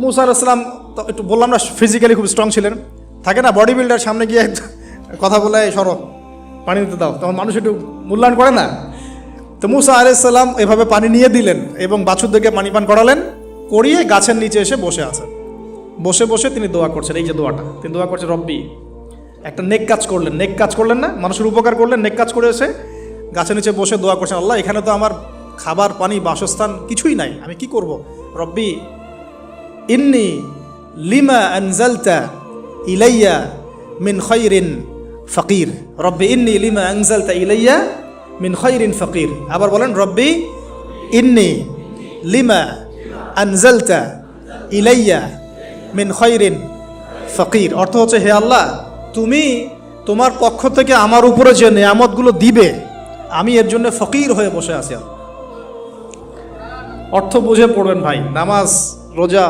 মুসা আলাইহিস সালাম তো একটু বললাম না ফিজিক্যালি খুব স্ট্রং ছিলেন, থাকে না বডি বিল্ডার, সামনে গিয়ে কথা বলে সরো পানি দিতে দাও, তখন মানুষ একটু মূল্যায়ন করে না। তো মুসা আলাইহিস সালাম এভাবে পানি নিয়ে দিলেন এবং বাছুরদেরকে পানি পান করালেন, করিয়ে গাছের নিচে এসে বসে আছেন। বসে বসে তিনি দোয়া করছেন, এই যে দোয়াটা তিনি দোয়া করছেন, রব্বি, একটা নেক কাজ করলেন, নেক কাজ করলেন না, মানুষের উপকার করলেন, নেক কাজ করে এসে গাছের নিচে বসে দোয়া করছেন, আল্লাহ এখানে তো আমার খাবার পানি বাসস্থান কিছুই নাই, আমি কি করব? রব্বি ইন্নি লিমা আনজালতা ইলাইয়া মিন খায়রিন ফকির, রব্বি ইন্নি লিমা আনজালতা ইলাইয়া মিন খায়রিন ফকির। আবার বলেন, রব্বি ইন্নি লিমা আনজালতা ইলাইয়া মিন খায়রিন ফকির। অর্থ হচ্ছে, হে আল্লাহ, তুমি তোমার পক্ষ থেকে আমার উপরে যে নেয়ামতগুলো দিবে, আমি এর জন্য ফকির হয়ে বসে আছি। অর্থ বুঝে পড়বেন ভাই, নামাজ রোজা